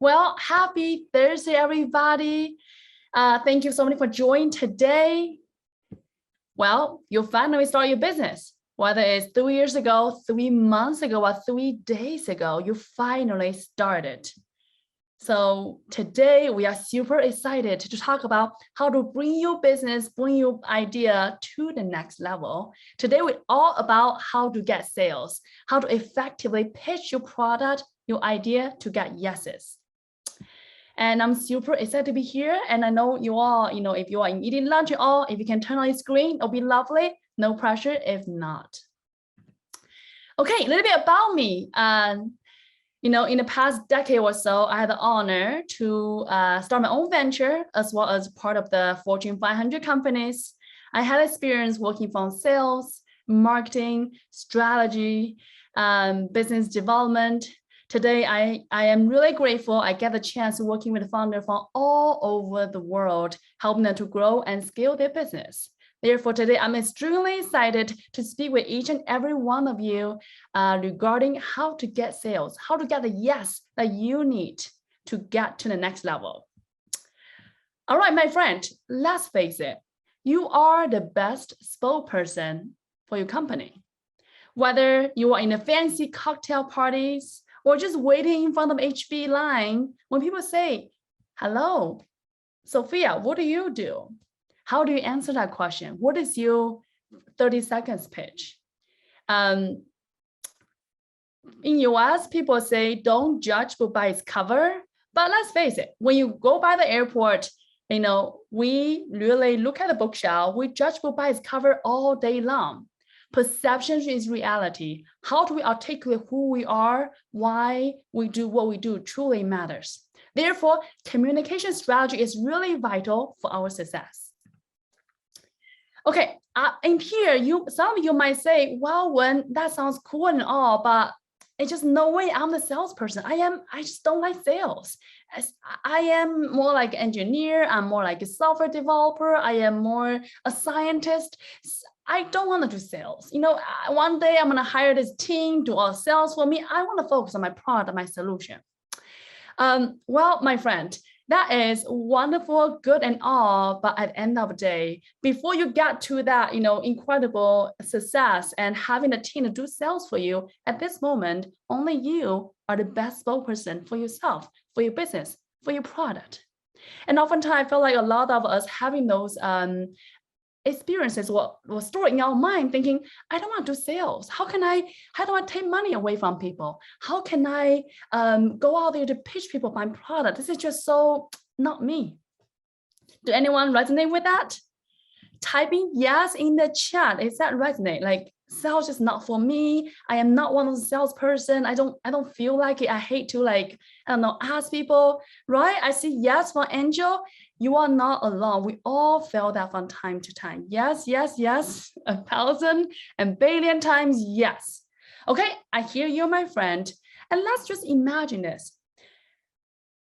Well, happy Thursday, everybody. Thank you so much for joining today. Well, you finally start your business. Whether it's 3 years ago, 3 months ago, or 3 days ago, you finally started. So today we are super excited to talk about how to bring your business, bring your idea to the next level. Today we're all about how to get sales, how to effectively pitch your product, your idea to get yeses. And I'm super excited to be here. And I know you all, if you are eating lunch at all, if you can turn on your screen, it'll be lovely. No pressure if not. Okay, a little bit about me. In the past decade or so, I had the honor to start my own venture as well as part of the Fortune 500 companies. I had experience working from sales, marketing, strategy, business development. Today, I am really grateful I get the chance working with founders from all over the world, helping them to grow and scale their business. Therefore, today, I'm extremely excited to speak with each and every one of you regarding how to get sales, how to get the yes that you need to get to the next level. All right, my friend, let's face it. You are the best spokesperson for your company. Whether you are in a fancy cocktail parties, or just waiting in front of HB line, when people say, hello, Sophia, what do you do? How do you answer that question? What is your 30 seconds pitch? In US, people say, don't judge book by its cover. But let's face it, when you go by the airport, we really look at the bookshelf, we judge book by its cover all day long. Perception is reality. How do we articulate who we are, why we do what we do truly matters. Therefore, communication strategy is really vital for our success. Okay, in here, some of you might say, well, Wen, that sounds cool and all, but it's just no way I'm the salesperson. I just don't like sales. I am more like an engineer. I'm more like a software developer. I am more a scientist. I don't want to do sales. One day I'm going to hire this team, do all sales for me. I want to focus on my product, my solution. Well, my friend, that is wonderful, good and all. But at the end of the day, before you get to that, incredible success and having a team to do sales for you, at this moment, only you are the best spokesperson for yourself, for your business, for your product. And oftentimes I feel like a lot of us having those experiences were stored in our mind thinking, I don't want to do sales. How do I take money away from people? How can I go out there to pitch people my product? This is just so not me. Do anyone resonate with that? Typing yes in the chat. Is that resonate? Like, sales is not for me. I am not one of the salesperson. I don't feel like it. I hate to ask people, right? I see yes from Angel. You are not alone. We all feel that from time to time. Yes, yes, yes. 1,000 and billion times yes. Okay, I hear you, my friend. And let's just imagine this.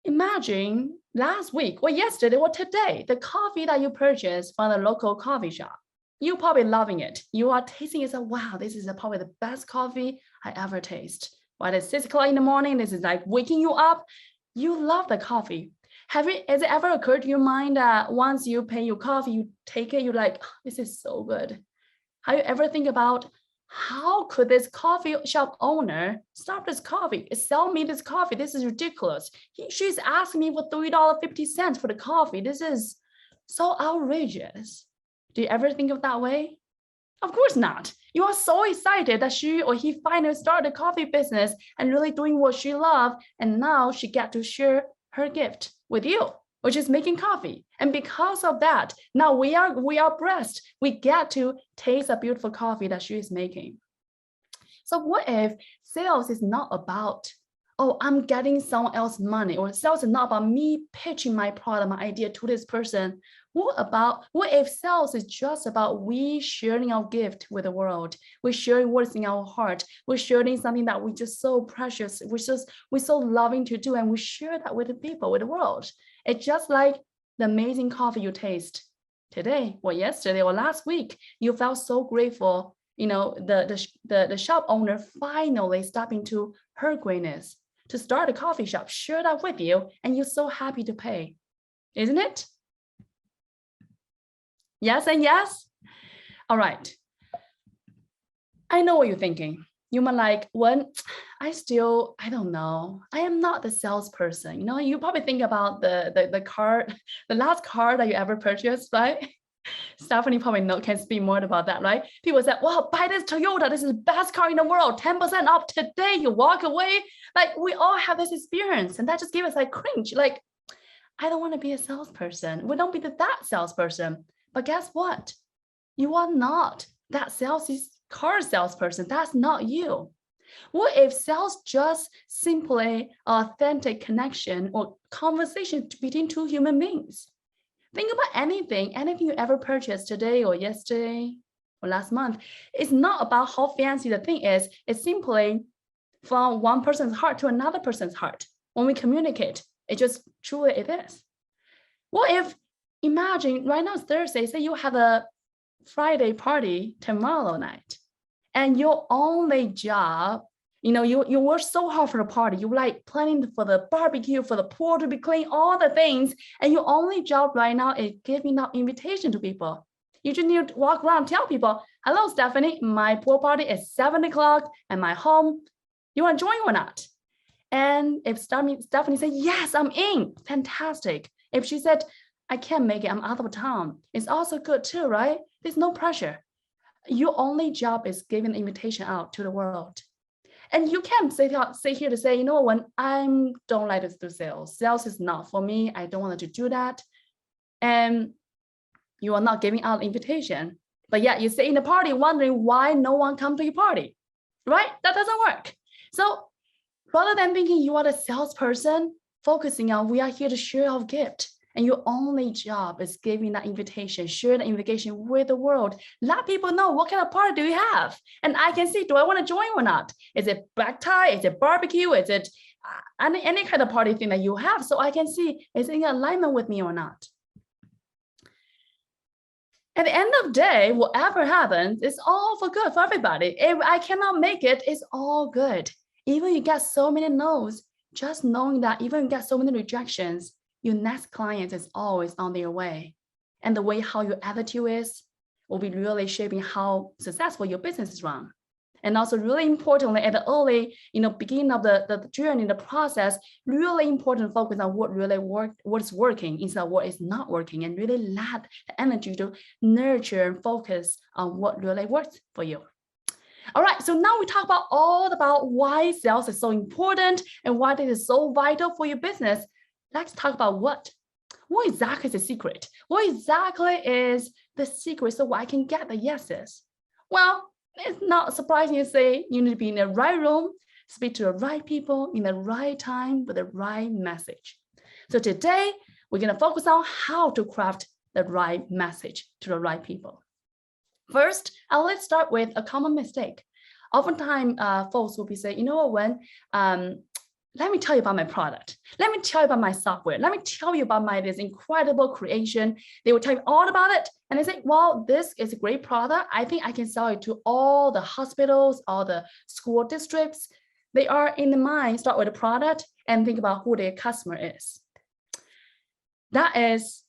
Imagine last week or yesterday or today, the coffee that you purchased from the local coffee shop. You're probably loving it. You are tasting it. Wow, this is probably the best coffee I ever taste. While it's 6 o'clock in the morning, this is like waking you up. You love the coffee. Has it ever occurred to your mind that once you pay your coffee, you take it, you're like, oh, this is so good. Have you ever think about how could this coffee shop owner stop this coffee, sell me this coffee? This is ridiculous. She's asking me for $3.50 for the coffee. This is so outrageous. Do you ever think of that way? Of course not. You are so excited that she or he finally started a coffee business and really doing what she loves. And now she get to share her gift with you, which is making coffee. And because of that, now we are blessed. We get to taste a beautiful coffee that she is making. So what if sales is not about, oh, I'm getting someone else money, or sales is not about me pitching my product, my idea to this person? What if sales is just about we sharing our gift with the world? We're sharing what's in our heart. We're sharing something that we just so precious. We're so loving to do, and we share that with the people, with the world. It's just like the amazing coffee you taste today or yesterday or last week. You felt so grateful. The shop owner finally stepped into her greatness to start a coffee shop, share that with you, and you're so happy to pay, isn't it? Yes and yes? All right. I know what you're thinking. You might like, Wen, I don't know. I am not the salesperson. You probably think about the card, the last car that you ever purchased, right? Stephanie probably can speak more about that, right? People say, wow, buy this Toyota. This is the best car in the world. 10% off today. You walk away. Like, we all have this experience, and that just gives us like cringe. Like, I don't want to be a salesperson. We don't be that salesperson. But guess what? You are not that car salesperson. That's not you. What if sales just simply authentic connection or conversation between two human beings? Think about anything you ever purchased today or yesterday or last month. It's not about how fancy the thing is. It's simply from one person's heart to another person's heart. When we communicate, it just truly it is. What if, imagine right now it's Thursday, say you have a Friday party tomorrow night, and your only job, you work so hard for the party, you like planning for the barbecue, for the pool to be clean, all the things, and your only job right now is giving out invitation to people. You just need to walk around and tell people, hello, Stephanie, my pool party is 7 o'clock at my home. You want to join or not? And if Stephanie said, yes, I'm in, fantastic. If she said, I can't make it, I'm out of town, it's also good too, right? There's no pressure. Your only job is giving the invitation out to the world. And you can't say here to say, when I don't like to do sales. Sales is not for me. I don't want to do that. And you are not giving out invitation. But yet you stay in the party wondering why no one come to your party, right? That doesn't work. So rather than thinking you are the salesperson, focusing on we are here to share our gift. And your only job is giving that invitation, share the invitation with the world. Let people know what kind of party do you have. And I can see, do I want to join or not? Is it black tie? Is it barbecue? Is it any kind of party thing that you have? So I can see, is it in alignment with me or not? At the end of the day, whatever happens, it's all for good for everybody. If I cannot make it, it's all good. Even you get so many no's, just knowing that even you get so many rejections, your next client is always on their way. And the way how your attitude is will be really shaping how successful your business is run. And also really importantly, at the early, beginning of the journey, the process, really important focus on what really what's working instead of what is not working, and really let the energy to nurture and focus on what really works for you. All right, so now we talk about why sales is so important and why this is so vital for your business. Let's talk about what exactly is the secret? What exactly is the secret so I can get the yeses? Well, it's not surprising to say you need to be in the right room, speak to the right people in the right time with the right message. So today, we're going to focus on how to craft the right message to the right people. First, let's start with a common mistake. Oftentimes, folks will be saying, Wen, let me tell you about my product. Let me tell you about my software. Let me tell you about this incredible creation. They will tell you all about it. And they say, well, this is a great product. I think I can sell it to all the hospitals, all the school districts. They are in the mind, start with the product and think about who their customer is. That is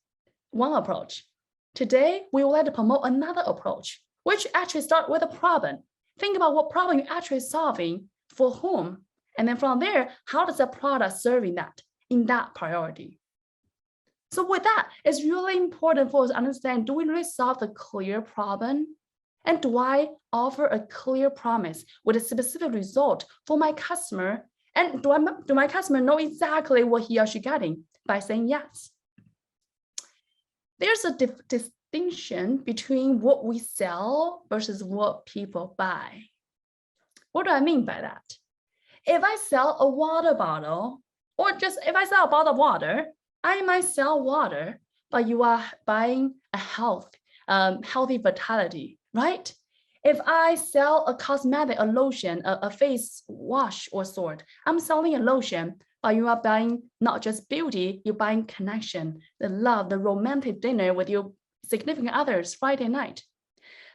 one approach. Today, we would like to promote another approach, which actually starts with a problem. Think about what problem you're actually solving, for whom. And then from there, how does the product serving that in that priority? So with that, it's really important for us to understand, do we really solve the clear problem? And do I offer a clear promise with a specific result for my customer? And do my customer know exactly what he or she getting by saying yes? There's a distinction between what we sell versus what people buy. What do I mean by that? If I sell a water bottle, or just if I sell a bottle of water, I might sell water, but you are buying a healthy vitality, right? If I sell a cosmetic, a lotion, a face wash or sort, I'm selling a lotion, but you are buying not just beauty, you're buying connection, the love, the romantic dinner with your significant others Friday night.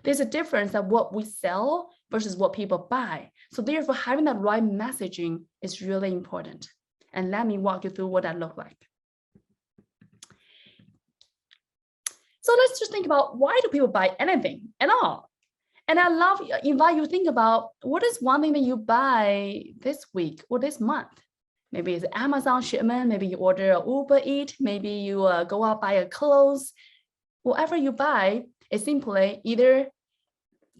There's a difference of what we sell versus what people buy. So therefore, having that right messaging is really important. And let me walk you through what that looks like. So let's just think about, why do people buy anything at all? And I invite you to think about, what is one thing that you buy this week or this month? Maybe it's Amazon shipment, maybe you order an Uber Eats, maybe you go out buy a clothes. Whatever you buy is simply either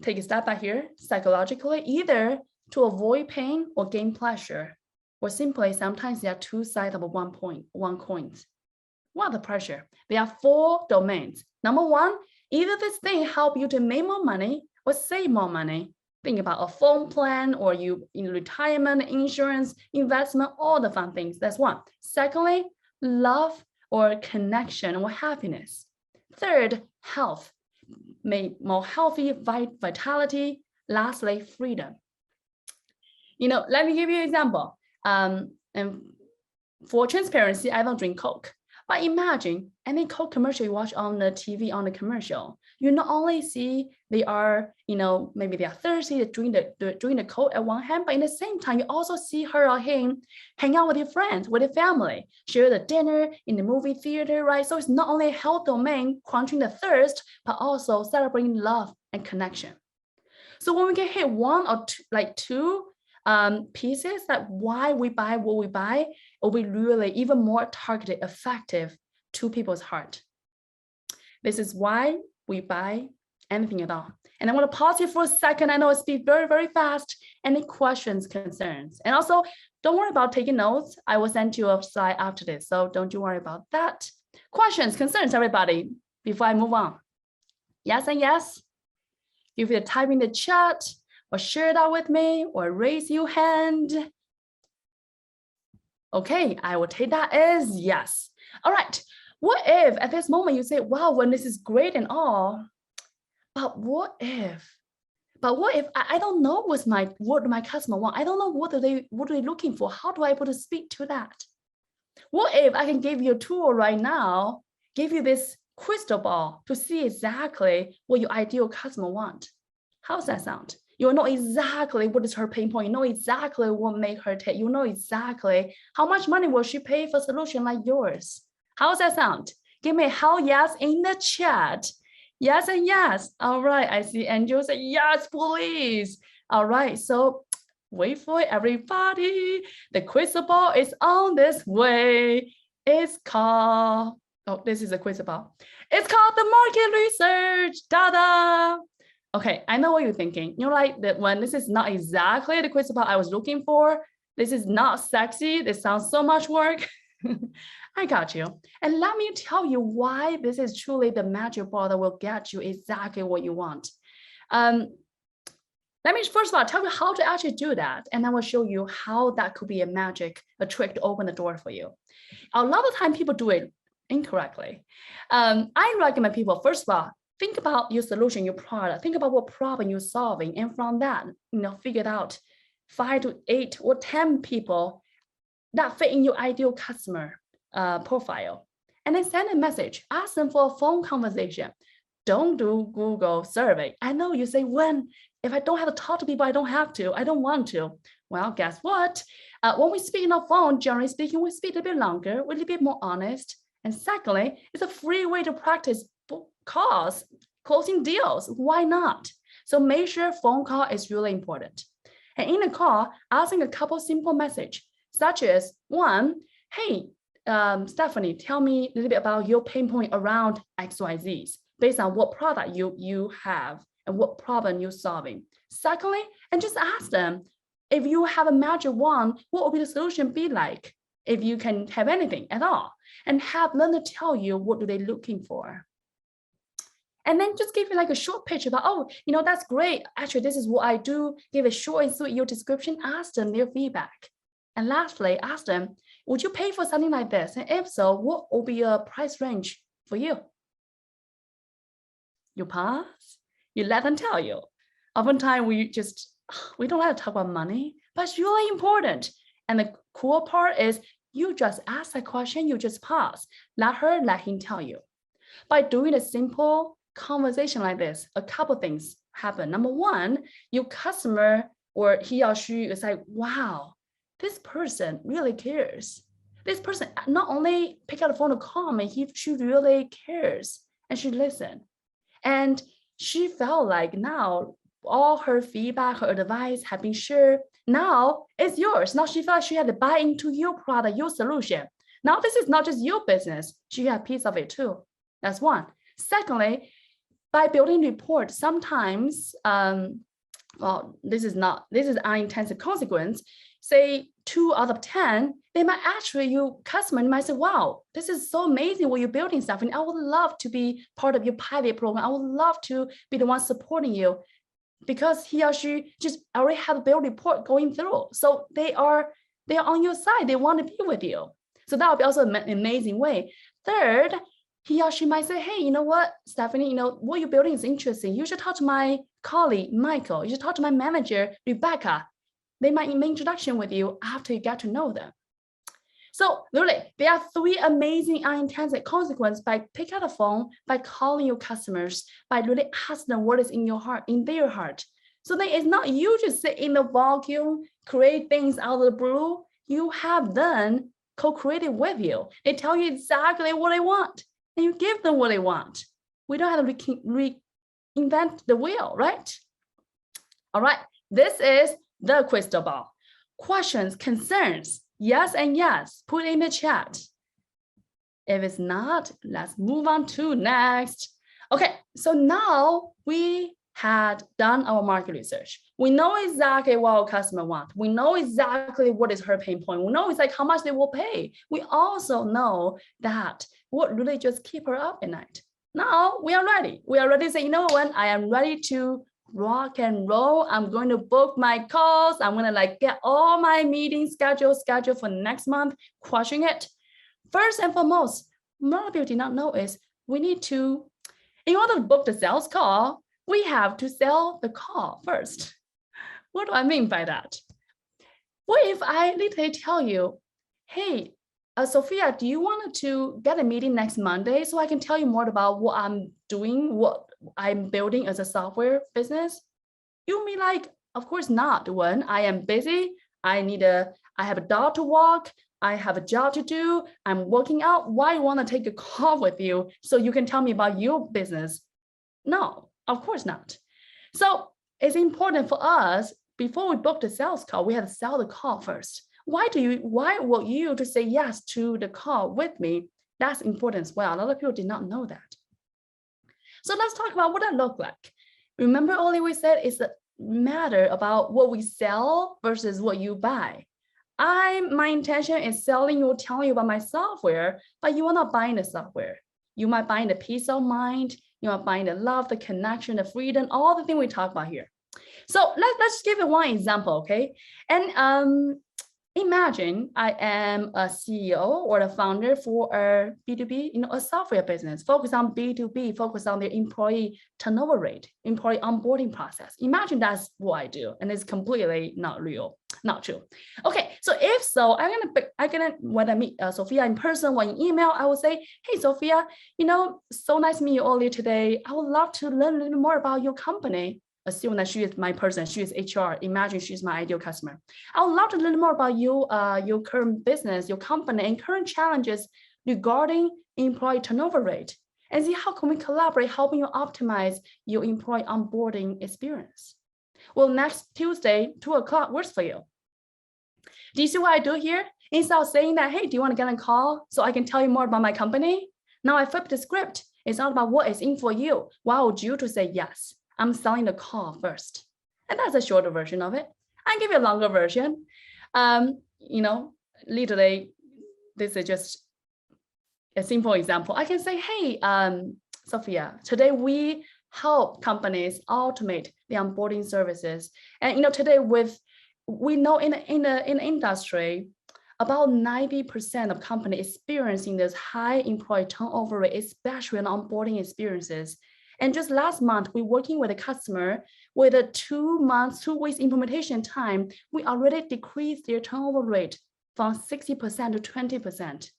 take a step back here, psychologically, either to avoid pain or gain pleasure, or simply sometimes they are two sides of one coin. What are the pressure? There are 4 domains. Number 1, either this thing help you to make more money or save more money. Think about a phone plan, or you in retirement, insurance, investment, all the fun things. That's 1. Secondly, love or connection or happiness. Third, health, more healthy vitality. Lastly, freedom. Let me give you an example. And for transparency, I don't drink Coke. But imagine any Coke commercial you watch on the TV, on the commercial, you not only see they are, maybe they are thirsty, drink the Coke at one hand, but in the same time, you also see her or him hang out with your friends, with your family, share the dinner in the movie theater, right? So it's not only a health domain, quenching the thirst, but also celebrating love and connection. So when we can hit one or two pieces, that why we buy what we buy, it will be really even more targeted, effective to people's heart. This is why we buy anything at all. And I want to pause here for a second. I know I speak very, very fast. Any questions, concerns? And also, don't worry about taking notes. I will send you a slide after this, so don't you worry about that. Questions, concerns, everybody, before I move on? Yes and yes? Feel free to type in the chat, or share that with me, or raise your hand. Okay, I will take that as yes. All right, what if at this moment you say, wow, when this is great and all, but what if I don't know what my customer want? I don't know what are they looking for? How do I able to speak to that? What if I can give you a tool right now, give you this crystal ball to see exactly what your ideal customer want? How's that sound? You know exactly what is her pain point. You know exactly what make her take. You know exactly how much money will she pay for a solution like yours. How's that sound? Give me a hell yes in the chat. Yes and yes. All right. I see Angel say yes, please. All right. So wait for it, everybody. The crystal ball is on this way. It's called, oh, this is a crystal ball. It's called the market research. Da-da. Okay, I know what you're thinking. You're like, that when this is not exactly the crystal ball I was looking for, this is not sexy. This sounds so much work. I got you. And let me tell you why this is truly the magic ball that will get you exactly what you want. Let me first of all tell you how to actually do that. And I will show you how that could be a trick to open the door for you. A lot of time people do it incorrectly. I recommend people, first of all, think about your solution, your product. Think about what problem you're solving. And from that, figure out 5 to 8 or 10 people that fit in your ideal customer profile. And then send a message. Ask them for a phone conversation. Don't do Google survey. I know you say, when, if I don't have to talk to people, I don't have to. I don't want to. Well, guess what? When we speak on the phone, generally speaking, we speak a bit longer, we're a little bit more honest. And secondly, it's a free way to practice calls, closing deals. Why not? So make sure phone call is really important. And in the call, asking a couple simple message, such as 1, hey, Stephanie, tell me a little bit about your pain point around XYZs based on what product you have and what problem you're solving. Secondly, and just ask them, if you have a magic wand, what would the solution be like? If you can have anything at all, and have them to tell you what do they looking for. And then just give you like a short pitch about, oh, that's great. Actually, this is what I do. Give a short and sweet your description. Ask them their feedback. And lastly, ask them, would you pay for something like this? And if so, what will be a price range for you? You pause, you let them tell you. Oftentimes we don't have to talk about money, but it's really important. And the cool part is you just ask that question, you just pause. Let him tell you. By doing a simple conversation like this, a couple things happen. Number 1, your customer or he or she is like, wow, this person really cares. This person not only pick up the phone to call me, she really cares and she listens. And she felt like now all her feedback, her advice have been shared. Now it's yours. Now she felt she had to buy into your product, your solution. Now this is not just your business. She had a piece of it too. That's one. Secondly, by building rapport, sometimes, well, this is unintended consequence. Say 2 out of 10, they might actually, your customer might say, wow, this is so amazing what you're building, Stephanie. I would love to be part of your pilot program. I would love to be the one supporting you, because he or she just already have a build report going through. So they're on your side. They want to be with you. So that would be also an amazing way. Third, he or she might say, hey, you know what, Stephanie, what you're building is interesting. You should talk to my colleague, Michael. You should talk to my manager, Rebecca. They might make introduction with you after you get to know them. So really, there are 3 amazing unintended consequences by picking up the phone, by calling your customers, by really asking them what is in your heart, in their heart. So then it's not you just sit in the vacuum, create things out of the blue. You have them co-created with you. They tell you exactly what they want, and you give them what they want. We don't have to reinvent the wheel, right? All right, this is the crystal ball. Questions, concerns, yes and yes, put in the chat. If it's not, let's move on to next. Okay, so now we had done our market research. We know exactly what our customer wants. We know exactly what is her pain point. We know it's like how much they will pay. We also know that what really just keep her up at night. Now we are ready. We are ready to say, you know what, I am ready to rock and roll. I'm going to book my calls. I'm going to get all my meetings scheduled for next month, crushing it. First and foremost, a lot of people did not know is we need to, in order to book the sales call, we have to sell the call first. What do I mean by that? What if I literally tell you, hey, Sophia, do you want to get a meeting next Monday so I can tell you more about what I'm doing, what I'm building as a software business? You mean like, of course not. When I am busy, I have a dog to walk, I have a job to do, I'm working out. Why I want to take a call with you so you can tell me about your business? No, of course not. So it's important for us, before we book the sales call, we have to sell the call first. Why will you to say yes to the call with me? That's important as well. A lot of people did not know that. So let's talk about what that looks like. Remember earlier we said it's a matter about what we sell versus what you buy. My intention is selling you, telling you about my software, but you are not buying the software. You might buy the peace of mind, you might buy the love, the connection, the freedom, all the things we talk about here. So let's give it one example, okay? And imagine I am a CEO or the founder for a B2B, a software business, focus on B2B, focus on the employee turnover rate, employee onboarding process. Imagine that's what I do, and it's completely not real, not true. Okay, so if so, I'm gonna when I meet Sophia in person or in email, I will say, hey Sophia, so nice to meet you earlier today. I would love to learn a little more about your company. Assume that she is my person, she is HR. Imagine she's my ideal customer. I would love to learn more about you, your current business, your company, and current challenges regarding employee turnover rate, and see how can we collaborate, helping you optimize your employee onboarding experience. Well, next Tuesday, 2 o'clock works for you. Do you see what I do here? Instead of saying that, hey, do you want to get a call so I can tell you more about my company? Now I flip the script. It's all about what is in for you. Why would you to say yes? I'm selling the call first. And that's a shorter version of it. I give you a longer version. Literally, this is just a simple example. I can say, hey, Sophia, today we help companies automate the onboarding services. And today we know in the industry, about 90% of companies experiencing this high employee turnover rate, especially in onboarding experiences. And just last month, we're working with a customer with a 2 weeks implementation time. We already decreased their turnover rate from 60% to 20%.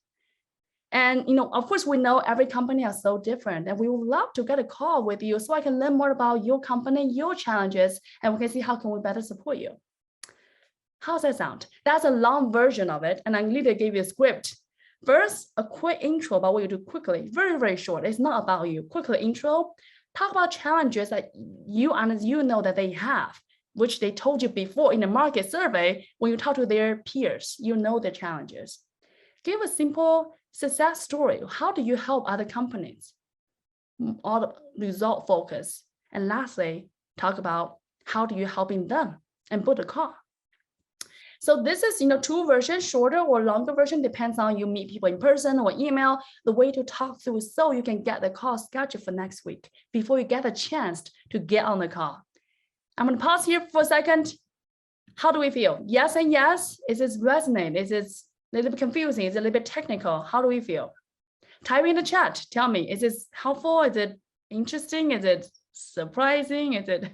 And, of course, we know every company is so different, and we would love to get a call with you so I can learn more about your company, your challenges, and we can see how can we better support you. How's that sound? That's a long version of it. And I literally gave you a script. First, a quick intro about what you do quickly, very, very short. It's not about you. Quickly intro, talk about challenges that you know that they have, which they told you before in the market survey. When you talk to their peers, you know the challenges. Give a simple success story. How do you help other companies? All the result focus. And lastly, talk about how do you helping them and build a car. So this is, two versions, shorter or longer version, depends on you meet people in person or email, the way to talk through so you can get the call scheduled for next week before you get a chance to get on the call. I'm going to pause here for a second. How do we feel? Yes and yes. Is this resonate? Is it a little bit confusing? Is it a little bit technical? How do we feel? Type in the chat. Tell me, is this helpful? Is it interesting? Is it surprising? Is it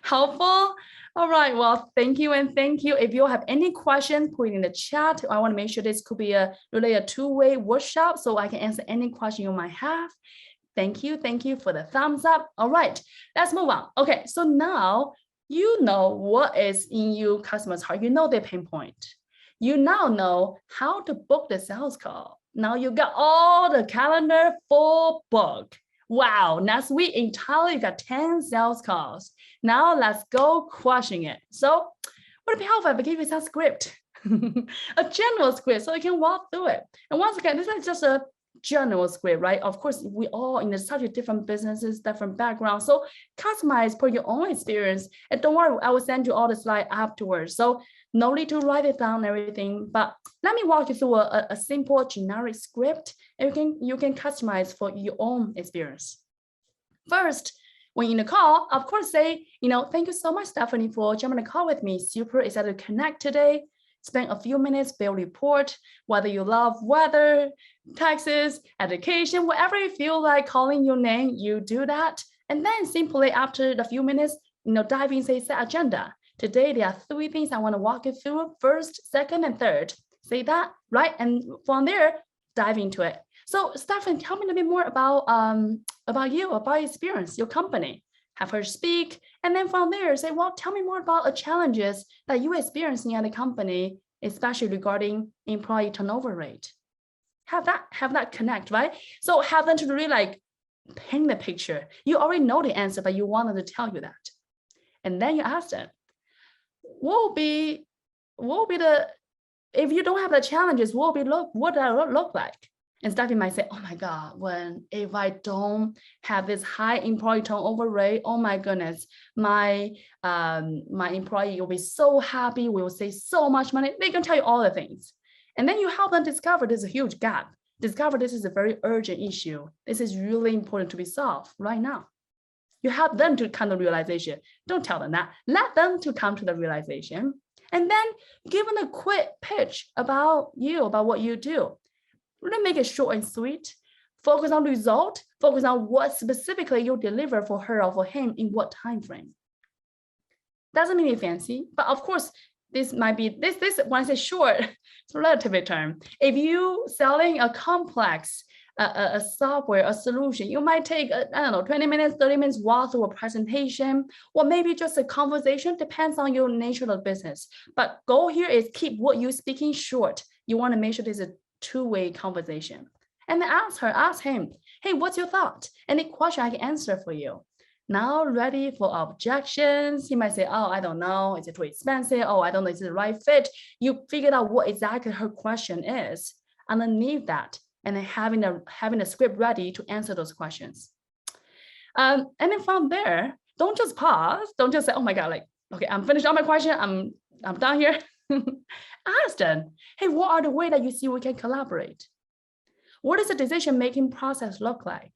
helpful? All right, well, thank you and thank you. If you have any questions, put it in the chat. I want to make sure this could be really a two-way workshop so I can answer any question you might have. Thank you for the thumbs up. All right, let's move on. Okay, so now you know what is in your customer's heart. You know their pain point. You now know how to book the sales call. Now you got all the calendar full book. Wow, next week entirely you got 10 sales calls. Now let's go crushing it. So would it be helpful if I give you some script, a general script so you can walk through it? And once again, this is just a general script, right? Of course, we all in such a different businesses, different backgrounds. So customize per your own experience. And don't worry, I will send you all the slides afterwards. So no need to write it down and everything, but let me walk you through a simple generic script and you can customize for your own experience. First, when you're in the call, of course, say, thank you so much, Stephanie, for jumping on the call with me. Super excited to connect today. Spend a few minutes, build report, whether you love weather, taxes, education, whatever you feel like calling your name, you do that. And then simply after the few minutes, dive in, say, set agenda. Today, there are 3 things I want to walk you through: first, second, and third. Say that, right? And from there, dive into it. So, Stefan, tell me a little bit more about you, about your experience, your company. Have her speak, and then from there, say, well, tell me more about the challenges that you experiencing at the company, especially regarding employee turnover rate. Have that connect, right? So have them to really paint the picture. You already know the answer, but you wanted to tell you that, and then you ask them, what will be the, if you don't have the challenges, what would that look like? And Stephanie might say, oh my God, if I don't have this high employee turnover rate, oh my goodness, my employee will be so happy, we will save so much money. They can tell you all the things. And then you help them discover there's a huge gap. Discover this is a very urgent issue. This is really important to be solved right now. You help them to come to the realization. Don't tell them that. Let them to come to the realization. And then give them a quick pitch about you, about what you do. Really make it short and sweet. Focus on result. Focus on what specifically you deliver for her or for him in what time frame. Doesn't mean it's fancy, but of course, this might be this when I say short, it's a relative term. If you selling a complex a software, a solution, you might take, 20 minutes, 30 minutes walk through a presentation, or maybe just a conversation, depends on your nature of the business. But goal here is keep what you're speaking short. You want to make sure there's a two-way conversation. And then ask him, hey, what's your thought? Any question I can answer for you. Now ready for objections. He might say, oh, I don't know. Is it too expensive? Oh, I don't know. Is it the right fit? You figured out what exactly her question is. Underneath that, and then having a script ready to answer those questions. And then from there, don't just pause. Don't just say, oh my God, okay, I'm finished on my question. I'm done here. Ask them, hey, what are the ways that you see we can collaborate? What does the decision-making process look like?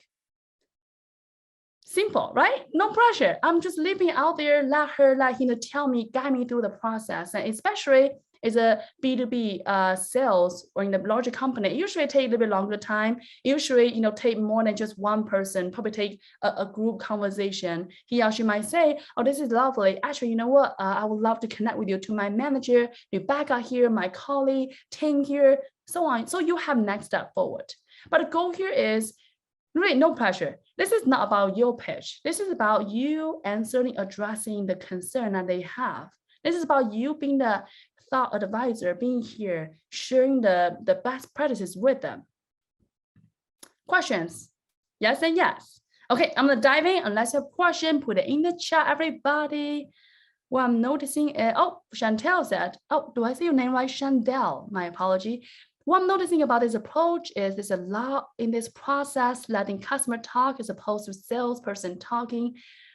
Simple, right? No pressure. I'm just leaving it out there, let her tell me, guide me through the process. And especially as a B2B sales or in a larger company, it usually take a little bit longer time. Usually, take more than just one person, probably take a group conversation. He or she might say, oh, this is lovely. Actually, you know what? I would love to connect with you to my manager, Rebecca here, my colleague, Tim here, so on. So you have next step forward. But the goal here is really no pressure. This is not about your pitch. This is about you answering, addressing the concern that they have. This is about you being the thought advisor, being here, sharing the best practices with them. Questions? Yes and yes. Okay, I'm gonna dive in. Unless you have a question, put it in the chat, everybody. What I'm noticing is, oh, Chantel said, oh, do I say your name right? Chandel, my apology. What I'm noticing about this approach is there's a lot in this process, letting customer talk as opposed to salesperson talking,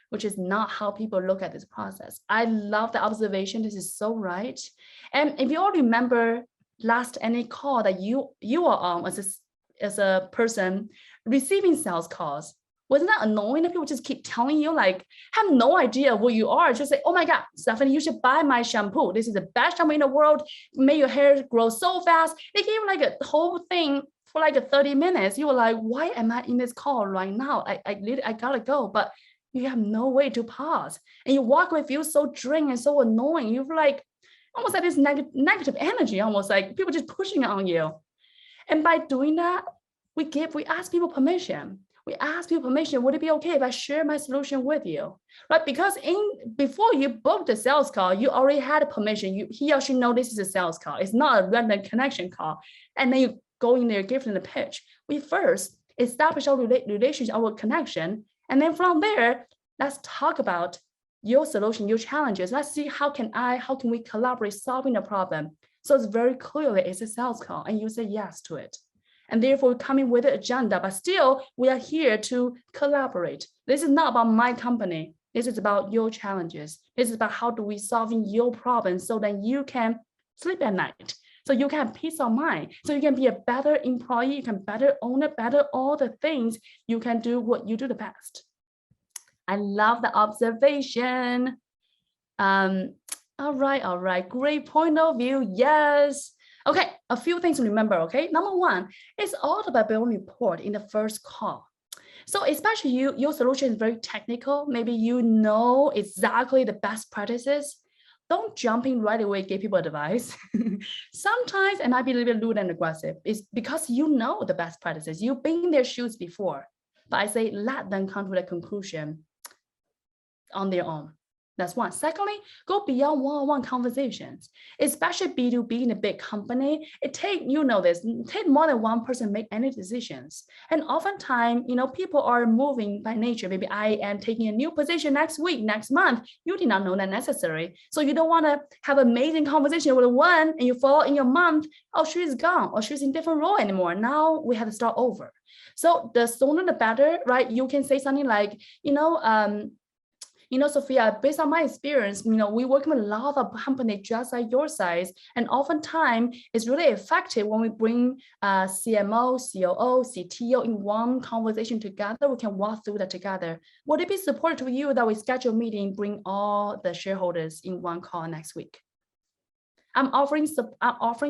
which is not how people look at this process. I love the observation. This is so right. And if you all remember last any call that you are on as a person receiving sales calls, wasn't that annoying that people just keep telling you, like, have no idea who you are? Just say, oh my God, Stephanie, you should buy my shampoo. This is the best shampoo in the world. Make your hair grow so fast. They gave you like a whole thing for like 30 minutes. You were like, why am I in this call right now? I gotta go. But you have no way to pause. And you walk away, feel so drained and so annoying. You feel like almost like this negative energy, almost like people just pushing on you. And by doing that, we ask people permission. We ask people permission, would it be okay if I share my solution with you? Right? Because before you book the sales call, you already had permission. He or she know this is a sales call. It's not a random connection call. And then you go in there, give them the pitch. We first establish our relationship, our connection. And then from there, let's talk about your solution, your challenges. Let's see how can we collaborate solving the problem. So it's very clearly it's a sales call and you say yes to it. And therefore coming with an agenda, but still we are here to collaborate. This is not about my company. This is about your challenges. This is about how do we solving your problems so that you can sleep at night. So you can have peace of mind. So you can be a better employee, you can better own it, better all the things, you can do what you do the best. I love the observation. All right, great point of view, yes. Okay, a few things to remember, okay? Number one, it's all about building rapport in the first call. So especially your solution is very technical. Maybe you know exactly the best practices. Don't jump in right away, give people advice. Sometimes it might be a little bit rude and aggressive. It's because you know the best practices. You've been in their shoes before. But I say, let them come to the conclusion on their own. That's one. Secondly, go beyond one-on-one conversations, especially B2B in a big company. It takes more than one person to make any decisions. And oftentimes, people are moving by nature. Maybe I am taking a new position next week, next month. You did not know that necessary. So you don't want to have an amazing conversation with one and you fall in your month, oh, she's gone or she's in different role anymore. Now we have to start over. So the sooner the better, right? You can say something like, Sophia, based on my experience, we work with a lot of companies just like your size, and oftentimes it's really effective when we bring CMO, COO, CTO in one conversation together. We can walk through that together. Would it be supportive to you that we schedule a meeting, bring all the shareholders in one call next week? I'm offering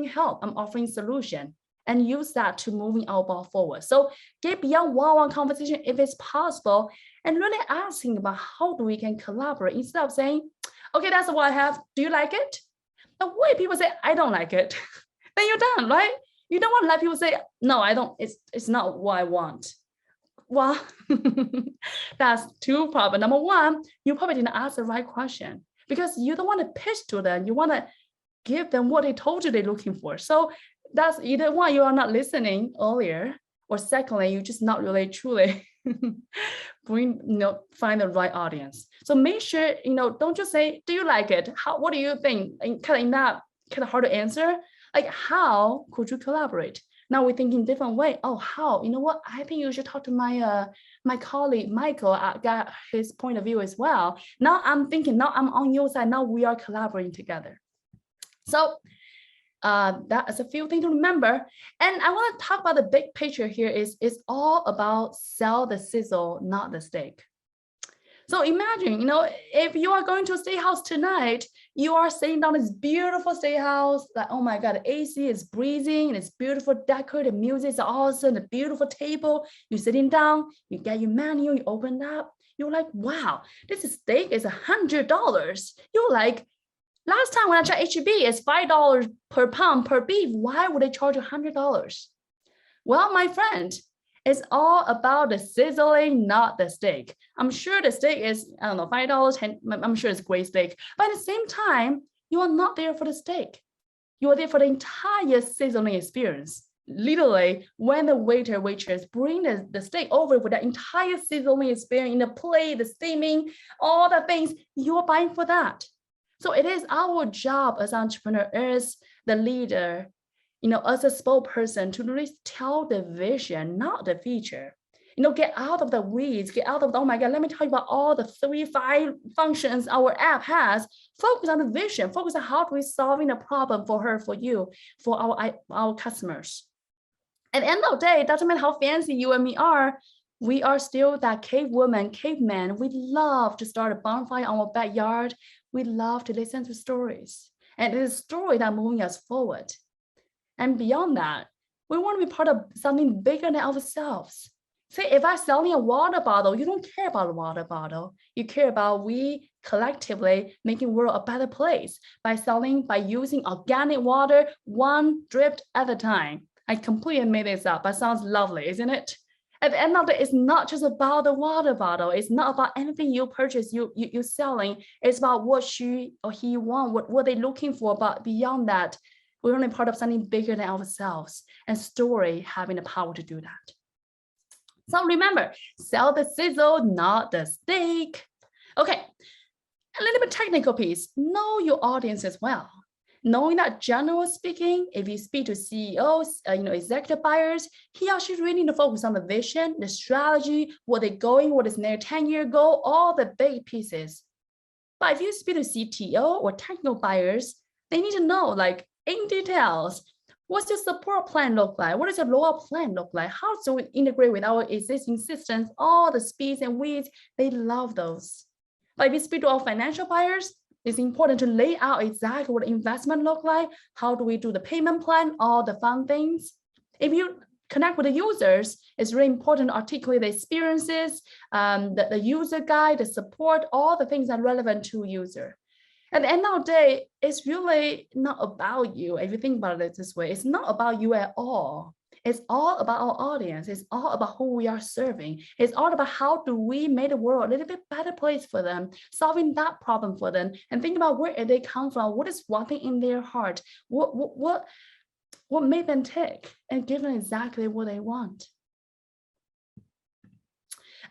help. I'm offering solution. And use that to moving our ball forward. So get beyond one-on-one conversation if it's possible, and really asking about how we can collaborate instead of saying, okay, that's what I have. Do you like it? The way people say, I don't like it, then you're done, right? You don't want to let people say, no, I don't, it's not what I want. Well, that's two problems. Number one, you probably didn't ask the right question because you don't want to pitch to them. You want to give them what they told you they're looking for. So that's either one, you are not listening earlier, or secondly, you just not really truly find the right audience. So make sure, don't just say, do you like it? What do you think? And kind of hard to answer. Like, how could you collaborate? Now we're thinking different way. Oh, how? You know what? I think you should talk to my colleague, Michael. I got his point of view as well. Now I'm thinking, now I'm on your side. Now we are collaborating together. So that is a few things to remember. And I want to talk about the big picture here is all about sell the sizzle, not the steak. So imagine, if you are going to a steakhouse tonight, you are sitting down this beautiful steakhouse, like, oh my God, the AC is breezing, and it's beautiful decorated, music is awesome, the beautiful table, you're sitting down, you get your menu, you open it up, you're like, wow, this steak is $100. You're like, last time when I tried HEB, it's $5 per pound per beef. Why would they charge $100? Well, my friend, It's all about the sizzling, not the steak. I'm sure the steak is, I don't know, $5, 10, I'm sure it's great steak. But at the same time, you are not there for the steak. You are there for the entire sizzling experience. Literally, when the waiter, waitress bring the steak over with the entire sizzling experience in the plate, the steaming, all the things, you are buying for that. So it is our job as entrepreneurs, the leader, as a spokesperson to really tell the vision, not the feature. Get out of the weeds, get out of the, oh my God, let me tell you about all the 3-5 functions our app has. Focus on the vision, focus on how we're solving a problem for her, for you, for our customers. At the end of the day, it doesn't matter how fancy you and me are, we are still that cave woman, caveman. We love to start a bonfire on our backyard. We love to listen to stories. And it is a story that moving us forward. And beyond that, we want to be part of something bigger than ourselves. Say, if I'm selling a water bottle, you don't care about a water bottle. You care about we collectively making the world a better place by using organic water, one drip at a time. I completely made this up, but it sounds lovely, isn't it? At the end of the day, it's not just about the water bottle. It's not about anything you purchase, you're selling. It's about what she or he want, what they're looking for. But beyond that, we're only part of something bigger than ourselves, and story having the power to do that. So remember, sell the sizzle, not the steak. Okay, a little bit technical piece. Know your audience as well. Knowing that, generally speaking, if you speak to CEOs, executive buyers, he or she really need to focus on the vision, the strategy, what they're going, what is their 10-year goal, all the big pieces. But if you speak to CTO or technical buyers, they need to know, like, in details, what's your support plan look like? What does your rollout plan look like? How do we integrate with our existing systems? All the speeds and weeds, they love those. But if you speak to our financial buyers, it's important to lay out exactly what investment look like. How do we do the payment plan? All the fun things. If you connect with the users, it's really important to articulate the experiences, the user guide, the support, all the things that are relevant to user. At the end of the day, it's really not about you. If you think about it this way, it's not about you at all. It's all about our audience. It's all about who we are serving. It's all about how do we make the world a little bit better place for them, solving that problem for them, and think about where they come from. What is one thing in their heart? What made them tick, and give them exactly what they want.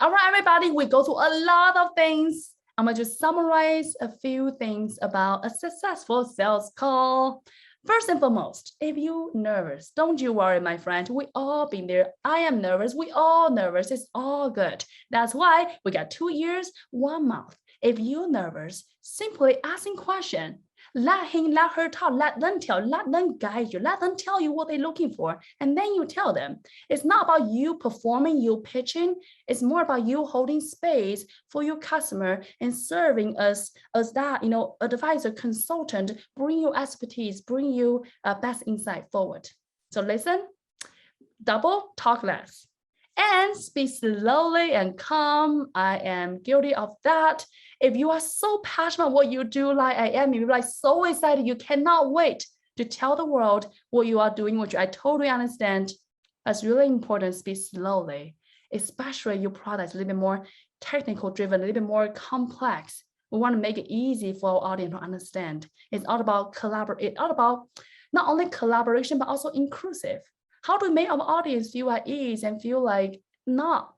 All right, everybody, we go through a lot of things. I'm going to just summarize a few things about a successful sales call. First and foremost, if you're nervous, don't you worry, my friend. We all been there. I am nervous. We all nervous. It's all good. That's why we got 2 years, 1 month. If you're nervous, simply asking questions. Let him, let her talk, let them tell, let them guide you, let them tell you what they're looking for, and then you tell them. It's not about you performing, you pitching. It's more about you holding space for your customer and serving as that, advisor, consultant, bring you expertise, bring you best insight forward. So listen, double, talk less, and speak slowly and calm. I am guilty of that. If you are so passionate about what you do, like I am, you're like so excited, you cannot wait to tell the world what you are doing, which I totally understand. It's really important to speak slowly, especially your product is a little bit more technical driven, a little bit more complex. We want to make it easy for our audience to understand. It's all about collaborate. It's all about not only collaboration, but also inclusive. How do we make our audience feel at ease and feel like not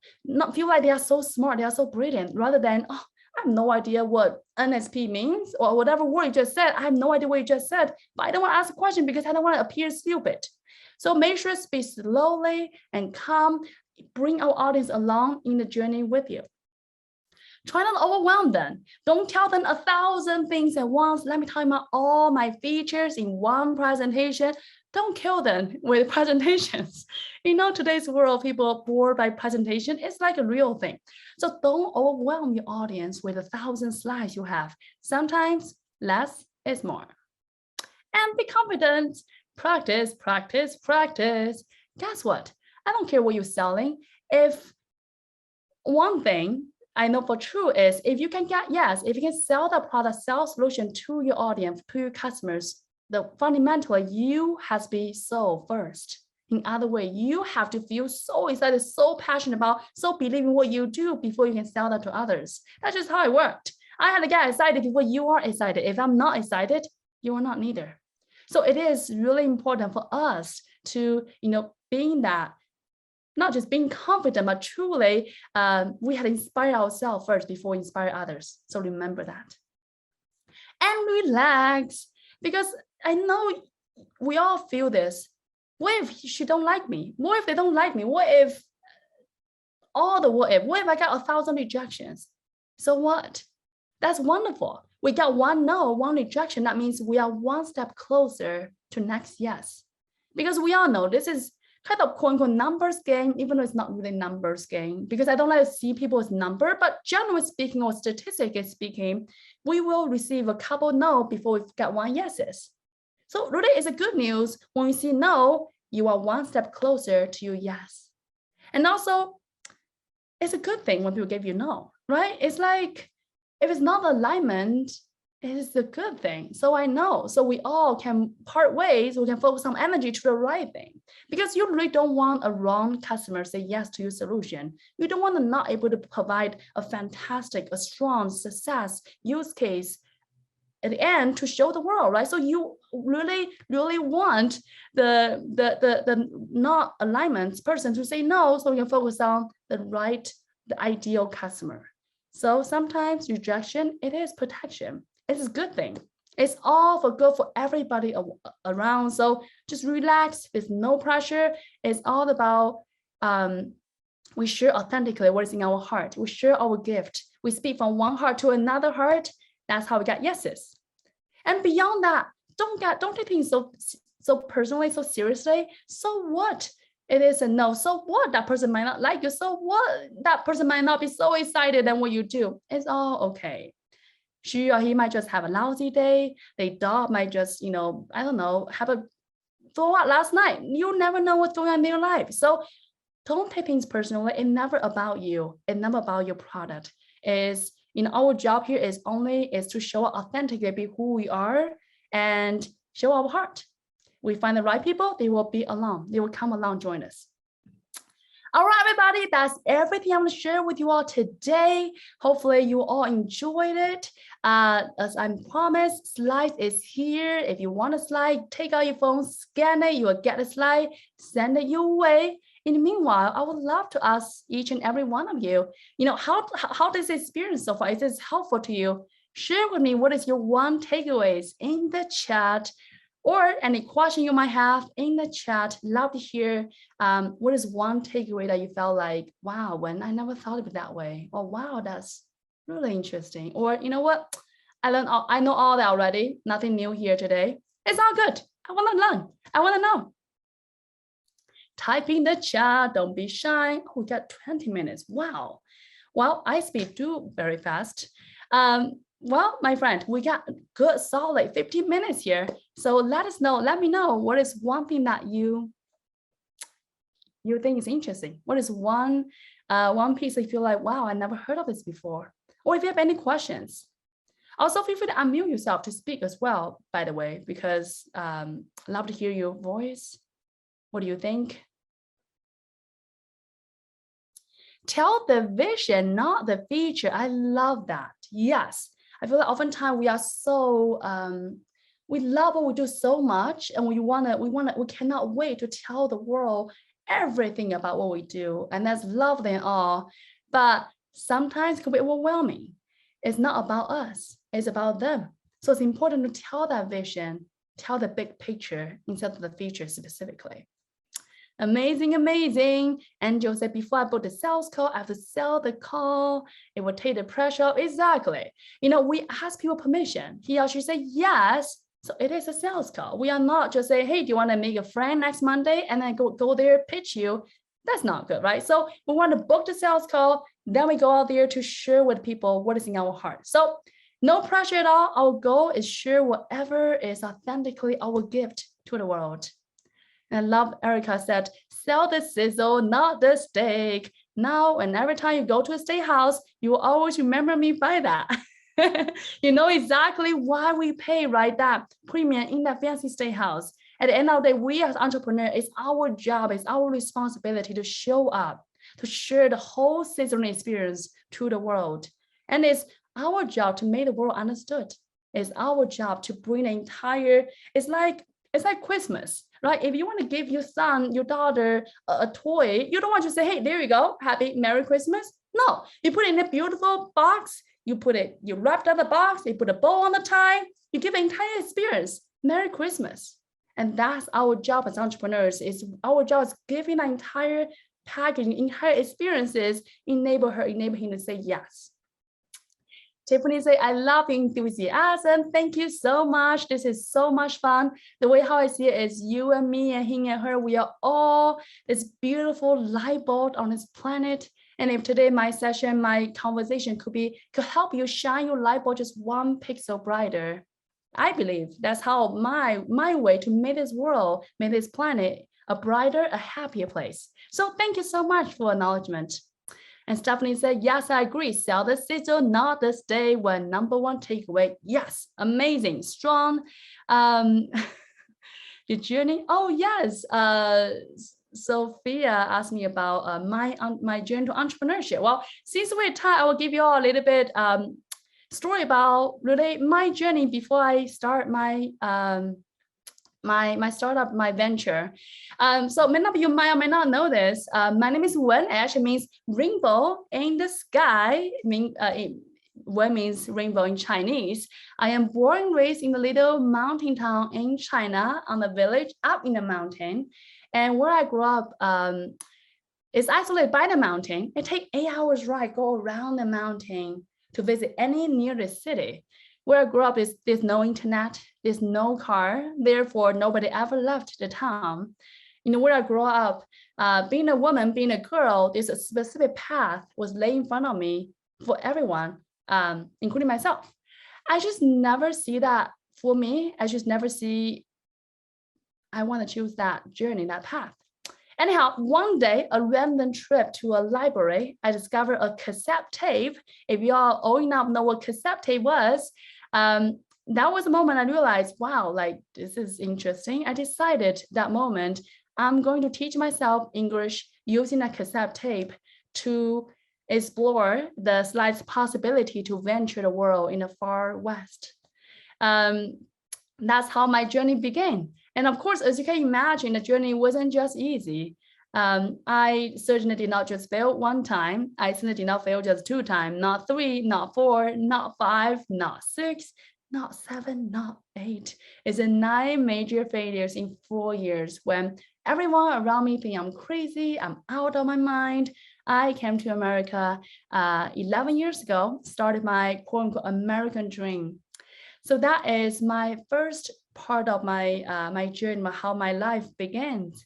feel like they are so smart, they are so brilliant, rather than, oh, I have no idea what NSP means, or whatever word you just said. I have no idea what you just said, but I don't want to ask a question because I don't want to appear stupid. So make sure to speak slowly and calm. Bring our audience along in the journey with you. Try not to overwhelm them. Don't tell them 1,000 things at once. Let me tell you about all my features in one presentation. Don't kill them with presentations. Today's world, people are bored by presentation. It's like a real thing. So don't overwhelm your audience with 1,000 slides you have. Sometimes less is more. And be confident. Practice, practice, practice. Guess what? I don't care what you're selling. If one thing I know for true is if you can sell the product, sell solution to your audience, to your customers, fundamentally you has to be sold first. In other way, you have to feel so excited, so passionate about, so believe in what you do before you can sell that to others. That's just how it worked. I had to get excited before you are excited. If I'm not excited, you are not neither. So it is really important for us to, being that, not just being confident, but truly we had to inspire ourselves first before we inspire others. So remember that. And relax, because I know we all feel this. What if she don't like me? What if they don't like me? What if what if I got 1,000 rejections? So what? That's wonderful. We got one no, one rejection. That means we are one step closer to next yes. Because we all know this is kind of quote unquote numbers game, even though it's not really numbers game, because I don't like to see people as number, but generally speaking or statistically speaking, we will receive a couple no before we get one yeses. So really it's a good news when we see no, you are one step closer to your yes. And also it's a good thing when people give you no, right? It's like, if it's not alignment, it is a good thing. So I know, so we all can part ways, we can focus some energy to the right thing, because you really don't want a wrong customer say yes to your solution. You don't want to not able to provide a fantastic, a strong success use case at the end to show the world, right? So you really, really want the not alignment person to say no, so you can focus on the ideal customer. So sometimes rejection, it is protection. It's a good thing. It's all for good for everybody around. So just relax. There's no pressure. It's all about we share authentically what is in our heart. We share our gift. We speak from one heart to another heart. That's how we get yeses. And beyond that, don't take things so personally, so seriously. So what? It is a no. So what? That person might not like you. So what? That person might not be so excited than what you do. It's all okay. She or he might just have a lousy day. Their dog might just, I don't know, have a throw out last night. You never know what's going on in their life. So don't take things personally. It's never about you. It's never about your product. It's, our job here is to show up authentically, be who we are and show our heart. We find the right people, they will be along. They will come along, join us. All right, everybody, that's everything I'm going to share with you all today. Hopefully you all enjoyed it. As I promised, slide is here. If you want a slide, take out your phone, scan it, you will get a slide, send it your way. In the meanwhile, I would love to ask each and every one of you, how this experience so far, is this helpful to you? Share with me what is your one takeaways in the chat, or any question you might have in the chat. Love to hear what is one takeaway that you felt like, wow, when I never thought of it that way, or wow, that's really interesting, or you know what, I know all that already, nothing new here today. It's all good. I want to learn. I want to know. Type in the chat. Don't be shy. Oh, we got 20 minutes. Wow. Well, I speak too very fast. Well, my friend, we got good solid 15 minutes here. So let me know what is one thing that you think is interesting. What is one piece that you feel like, wow, I never heard of this before. Or if you have any questions. Also, feel free to unmute yourself to speak as well, by the way, because I love to hear your voice. What do you think? Tell the vision, not the feature. I love that. Yes. I feel like oftentimes we are so, we love what we do so much, and we cannot wait to tell the world everything about what we do. And that's lovely and all, but sometimes it can be overwhelming. It's not about us, it's about them. So it's important to tell that vision, tell the big picture instead of the feature specifically. Amazing, amazing. Angel said, before I book the sales call, I have to sell the call. It will take the pressure off. Exactly. We ask people permission. He or she said yes. So it is a sales call. We are not just saying, hey, do you want to make a friend next Monday? And then go there, pitch you. That's not good, right? So we want to book the sales call. Then we go out there to share with people what is in our heart. So no pressure at all. Our goal is share whatever is authentically our gift to the world. And I love Erica said, sell the sizzle, not the steak. Now, and every time you go to a steakhouse, you will always remember me by that. You know exactly why we pay, right? That premium in that fancy steakhouse. At the end of the day, we as entrepreneurs, it's our job, it's our responsibility to show up, to share the whole season experience to the world. And it's our job to make the world understood. It's our job to bring the entire, it's like Christmas, right? If you want to give your son, your daughter a toy, you don't want to say, hey, there you go, happy Merry Christmas. No, you put it in a beautiful box, you wrapped up the box, you put a bow on the tie, you give the entire experience, Merry Christmas. And that's our job as entrepreneurs. Is our job is giving the entire packaging, entire experiences, enable him to say yes. Tiffany say, I love the enthusiasm. Thank you so much. This is so much fun. The way how I see it is you and me and him and her, we are all this beautiful light bulb on this planet. And if today my session, my conversation could help you shine your light bulb just one pixel brighter, I believe that's how my way to make this world, make this planet a brighter, a happier place. So thank you so much for acknowledgement. And Stephanie said, yes, I agree. Sell the sizzle, not the stay. When number one takeaway. Yes, amazing, strong. Your journey. Oh, yes. Sophia asked me about my journey to entrepreneurship. Well, since we're tired, I will give you all a little bit story about really my journey before I start my my startup, my venture. So many of you might or may not know this. My name is Wen. It actually means rainbow in the sky. Wen means rainbow in Chinese. I am born and raised in a little mountain town in China, on a village up in the mountain. And where I grew up is isolated by the mountain. It takes 8 hours ride, go around the mountain to visit any nearest city. Where I grew up there's no internet, there's no car, therefore nobody ever left the town. You know, where I grew up, being a woman, being a girl, there's a specific path was laid in front of me for everyone, including myself. I just never see that for me. I just never see, I want to choose that journey, that path. Anyhow, one day, a random trip to a library, I discovered a cassette tape. If you all old enough know what cassette tape was, that was the moment I realized, wow, like this is interesting. I decided that moment, I'm going to teach myself English using a cassette tape to explore the slight possibility to venture the world in the far west. That's how my journey began. And of course, as you can imagine, the journey wasn't just easy. I certainly did not just fail one time. I certainly did not fail just 2 times, not 3, not 4, not 5, not 6, not 7, not 8. It's 9 major failures in 4 years when everyone around me think I'm crazy, I'm out of my mind. I came to America 11 years ago, started my quote unquote American dream. So that is my first part of my my journey, how my life begins.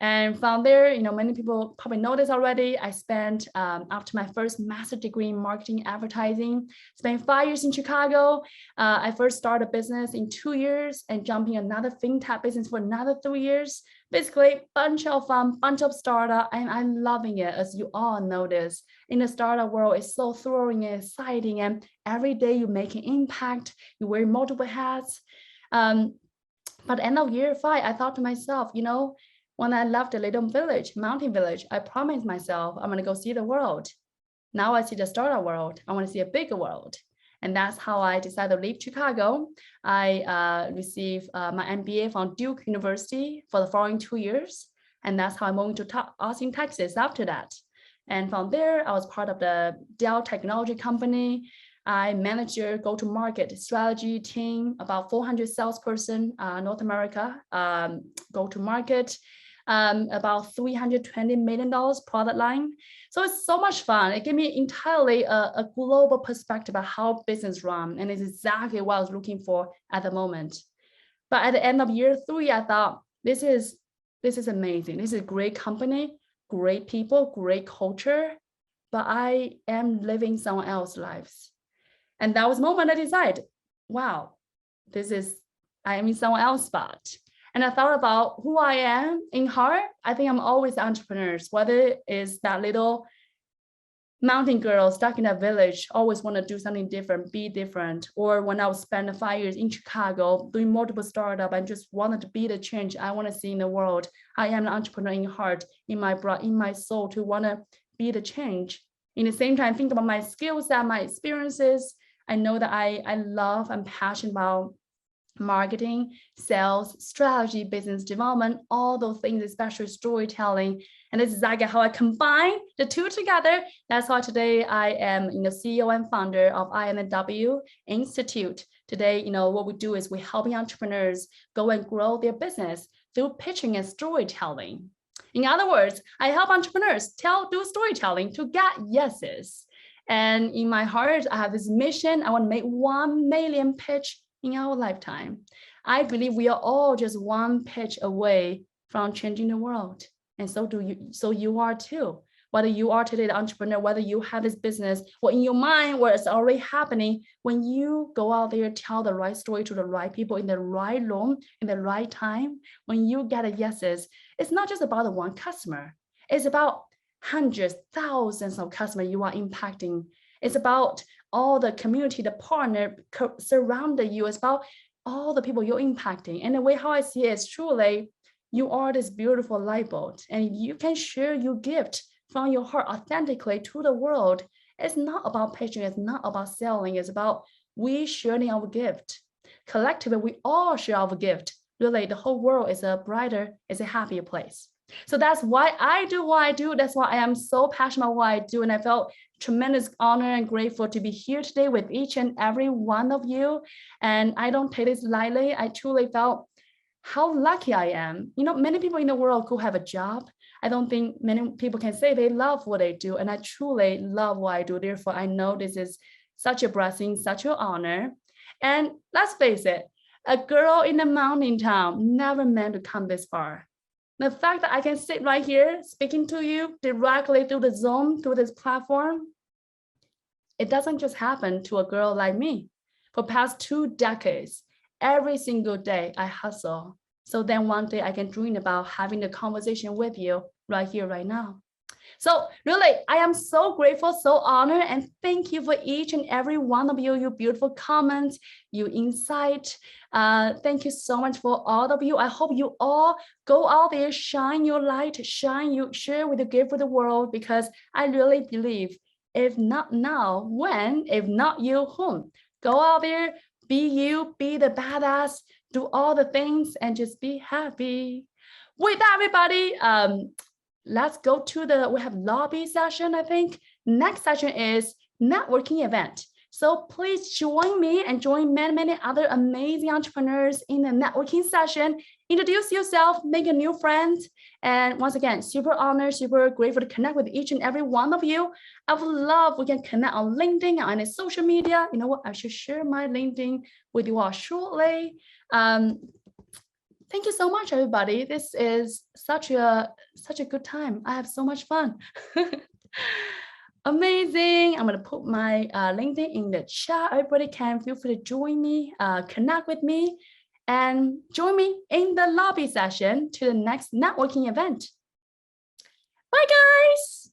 And from there, you know, many people probably know this already. I spent, after my first master's degree in marketing advertising, spent 5 years in Chicago. I first started a business in 2 years and jumping another fintech business for another 3 years. Basically, bunch of fun, bunch of startup, and I'm loving it, as you all know this. In the startup world, it's so thrilling and exciting, and every day you make an impact, you wear multiple hats. But end of year 5, I thought to myself, you know, when I left the little village, mountain village, I promised myself I'm going to go see the world. Now I see the startup world. I want to see a bigger world. And that's how I decided to leave Chicago. I received my MBA from Duke University for the following 2 years. And that's how I moved to Austin, Texas after that. And from there, I was part of the Dell technology company. I managed their go-to-market strategy team, about 400 salesperson, North America, go-to-market. About $320 million product line. So it's so much fun. It gave me entirely a global perspective of how business run. And it's exactly what I was looking for at the moment. But at the end of year 3, I thought, this is amazing. This is a great company, great people, great culture, but I am living someone else's lives. And that was the moment I decided, wow, I am in someone else's spot. And I thought about who I am in heart. I think I'm always entrepreneurs, whether it's that little mountain girl stuck in a village, always want to do something different, be different. Or when I was spent 5 years in Chicago doing multiple startups, I just wanted to be the change I want to see in the world. I am an entrepreneur in heart, in my soul, to want to be the change. In the same time, think about my skill set, my experiences. I know that I love, I'm passionate about marketing, sales, strategy, business development, all those things, especially storytelling. And this is exactly how I combine the two together. That's why today I am the CEO and founder of INNW Institute. Today, what we do is we help entrepreneurs go and grow their business through pitching and storytelling. In other words, I help entrepreneurs do storytelling to get yeses. And in my heart, I have this mission. I want to make 1 million pitch in our lifetime. I believe we are all just one pitch away from changing the world. And so do you. So you are too. Whether you are today the entrepreneur, whether you have this business, or in your mind where it's already happening, when you go out there, tell the right story to the right people in the right room, in the right time, when you get a yeses, it's not just about the one customer. It's about hundreds, thousands of customers you are impacting. It's about all the community, the partner surrounding you. It's about all the people you're impacting. And the way how I see it is truly, you are this beautiful light bulb, and you can share your gift from your heart authentically to the world. It's not about pitching. It's not about selling. It's about we sharing our gift. Collectively, we all share our gift. Really, the whole world is a brighter, is a happier place. So that's why I do what I do. That's why I am so passionate about what I do. And I felt tremendous honor and grateful to be here today with each and every one of you. And I don't take this lightly. I truly felt how lucky I am. Many people in the world could have a job. I don't think many people can say they love what they do. And I truly love what I do. Therefore, I know this is such a blessing, such an honor. And let's face it, a girl in a mountain town never meant to come this far. The fact that I can sit right here speaking to you directly through the Zoom, through this platform, it doesn't just happen to a girl like me. For past 2 decades, every single day I hustle. So then one day I can dream about having a conversation with you right here, right now. So really, I am so grateful, so honored, and thank you for each and every one of you, your beautiful comments, your insight. Thank you so much for all of you. I hope you all go out there, shine your light, share with the gift with the world, because I really believe if not now, when? If not you, whom? Go out there, be you, be the badass, do all the things, and just be happy. With that, everybody, let's go to we have lobby session, I think. Next session is networking event. So please join me and join many other amazing entrepreneurs in the networking session. Introduce yourself, make a new friend. And once again, super honored, super grateful to connect with each and every one of you. I would love we can connect on LinkedIn, on any social media. You know what? I should share my LinkedIn with you all shortly. Thank you so much, everybody. This is such a good time. I have so much fun. Amazing. I'm going to put my LinkedIn in the chat. Everybody can feel free to join me, connect with me, and join me in the lobby session to the next networking event. Bye, guys.